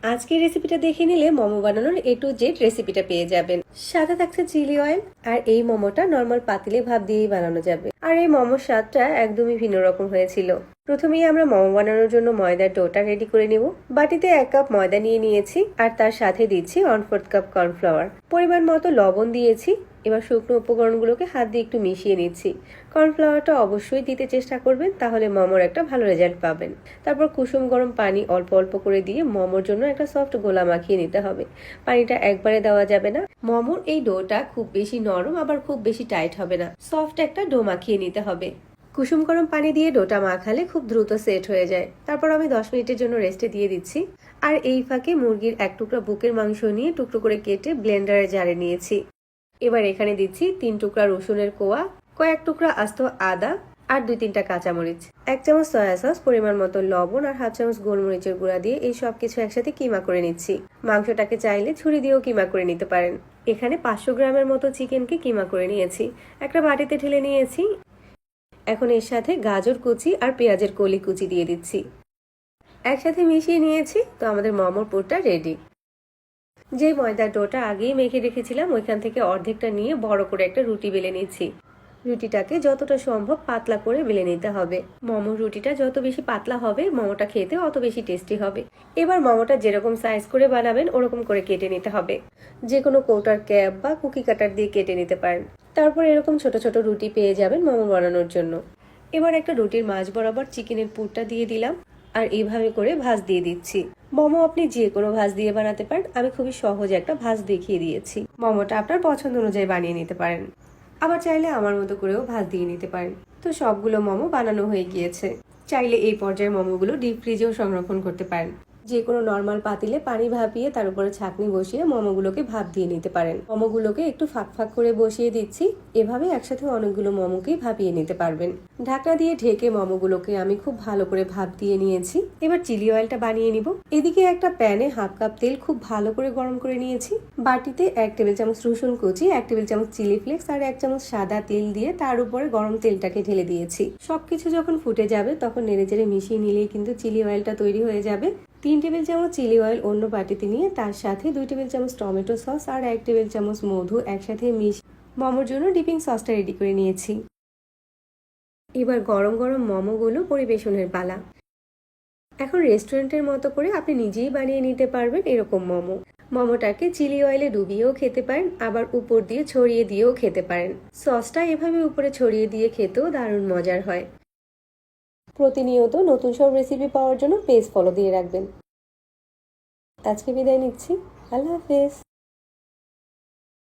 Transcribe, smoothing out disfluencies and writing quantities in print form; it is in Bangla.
আজকের রেসিপিটা দেখে নিলে মোমো বানানোর A to Z রেসিপিটা পেয়ে যাবেন। সাথে থাকছে চিলি অয়েল, আর এই মোমোটা নর্মাল পাতিলে ভাপ দিয়েই বানানো যাবে। আর এই মোমোর স্বাদটা একদমই ভিন্ন রকম হয়েছিল। প্রথমেই আমরা মোমো বানানোর জন্য ময়দার ডোটা রেডি করে নিব। বাটিতে 1 কাপ ময়দা নিয়ে নিয়েছি, আর তার সাথে দিচ্ছি 1/4 কাপ কর্নফ্লাওয়ার। পরিমাণ মতো লবণ দিয়েছি। এবার শুকনো উপকরণগুলোকে হাত দিয়ে একটু মিশিয়ে নিচ্ছি। কর্নফ্লাওয়ারটা অবশ্যই দিতে চেষ্টা করবেন, তাহলে মোমোর একটা ভালো রেজাল্ট পাবেন। তারপর কুসুম গরম পানি অল্প অল্প করে দিয়ে মোমোর জন্য একটা সফট গোলা মাখিয়ে নিতে হবে। পানিটা একবারে দেওয়া যাবে না। মোমোর এই ডোটা খুব বেশি নরম আবার খুব বেশি টাইট হবে না, সফট একটা ডো মাখিয়ে নিতে হবে। কুসুম গরম পানি দিয়ে ডোটা মাখালে খুব দ্রুত সেট হয়ে যায়। তারপর আমি 10 মিনিটের জন্য রেস্টে দিয়ে দিচ্ছি। আর এই ফাঁকে মুরগির 1 টুকরা বুকের মাংস নিয়ে টুকরো করে কেটে ব্লেন্ডারে জারে নিয়েছি। এবার এখানে দিচ্ছি 3 টুকরা রসুনের কোয়া, কয়েক টুকরা আস্ত আদা, আর 2-3টা কাঁচামরিচ, 1 চামচ সয়া সস, পরিমাণ মতো লবণ আর 1/2 চামচ গোলমরিচের গুঁড়া দিয়ে এই সব কিছু একসাথে কিমা করে নিচ্ছি। মাংসটাকে চাইলে ছুরি দিয়েও কিমা করে নিতে পারেন। এখানে 500 গ্রামের মতো চিকেনকে কিমা করে নিয়েছি, একটা বাটিতে ঢেলে নিয়েছি। এখন এর সাথে গাজর কুচি আর পেঁয়াজের কলি কুচি দিয়ে দিচ্ছি। একসাথে মিশিয়ে নিয়েছি, তো আমাদের মোমোর পুরটা রেডি। যে ময়দার ডোটা আগেই মেখে রেখেছিলাম ওইখান থেকে অর্ধেকটা নিয়ে বড় করে একটা রুটি বেলে নিচ্ছি। রুটিটাকে যতটা সম্ভব পাতলা করে বেলে নিতে হবে। মোমোর রুটিটা যত বেশি পাতলা হবে মোমোটা খেতে অত বেশি টেস্টি হবে। এবার মোমোটা যেরকম সাইজ করে বানাবেন ওরকম করে কেটে নিতে হবে। যে কোনো কৌটার ক্যাপ বা কুকি কাটার দিয়ে কেটে নিতে পারেন। তারপর এরকম ছোট ছোট রুটি পেয়ে যাবেন মোমো বানানোর জন্য। এবার একটা রুটির মাঝ বরাবর চিকেনের পুরটা দিয়ে দিলাম, আর এইভাবে করে ভাঁজ দিয়ে দিচ্ছি। মোমো আপনি যে কোনো ভাঁজ দিয়ে বানাতে পারেন, আমি খুবই সহজ একটা ভাঁজ দেখিয়ে দিয়েছি। মোমোটা আপনার পছন্দ অনুযায়ী বানিয়ে নিতে পারেন, আবার চাইলে আমার মতো করেও ভাঁজ দিয়ে নিতে পারেন। তো সবগুলো মোমো বানানো হয়ে গিয়েছে। চাইলে এই পর্যায়ে মোমোগুলো ডিপ ফ্রিজেও সংরক্ষণ করতে পারেন। যে কোনো নর্মাল পাতিলে পানি ভাপিয়ে তার উপরে ছাঁকনি বসিয়ে মোমোগুলোকে ভাপ দিয়ে নিতে পারেন। মোমোগুলোকে একটু ফাঁক ফাঁক করে বসিয়ে দিচ্ছি। এভাবে একসাথে অনেকগুলো মোমোকেই ভাপিয়ে নিতে পারবেন। ঢাকনা দিয়ে ঢেকে মোমোগুলোকে আমি খুব ভালো করে ভাপ দিয়ে নিয়েছি। এবার চিলি অয়েলটা বানিয়ে নিব। এদিকে একটা প্যানে 1/2 কাপ তেল খুব ভালো করে গরম করে নিয়েছি। বাটিতে 1 টেবিল চামচ রসুন কুচি, 1 টেবিল চামচ চিলি ফ্লেক্স আর 1 চামচ সাদা তেল দিয়ে তার উপরে গরম তেলটাকে ঢেলে দিয়েছি। সবকিছু যখন ফুটে যাবে তখন নেড়েচেড়ে মিশিয়ে নিলেই কিন্তু চিলি অয়েলটা তৈরি হয়ে যাবে। 3 টেবিল চামচ চিলি অয়েল অন্য বাটিতে নিয়ে তার সাথে 2 টেবিল চামচ টমেটো সস আর 1 টেবিল চামচ মধু একসাথে মিশিয়ে মোমোর জন্য ডিপিং সসটা রেডি করে নিয়েছি। এবার গরম গরম মোমোগুলো পরিবেশনের পালা। এখন রেস্টুরেন্টের মতো করে আপনি নিজেই বানিয়ে নিতে পারবেন এরকম মোমো। মোমোটাকে চিলি অয়েলে ডুবিয়েও খেতে পারেন, আবার উপর দিয়ে ছড়িয়ে দিয়েও খেতে পারেন। সসটা এভাবে উপরে ছড়িয়ে দিয়ে খেতেও দারুণ মজার হয়। প্রতিনিয়ত নতুন সব রেসিপি পাওয়ার জন্য পেজ ফলো দিয়ে রাখবেন। আজকে বিদায় নিচ্ছি। আল্লাহ হাফেজ।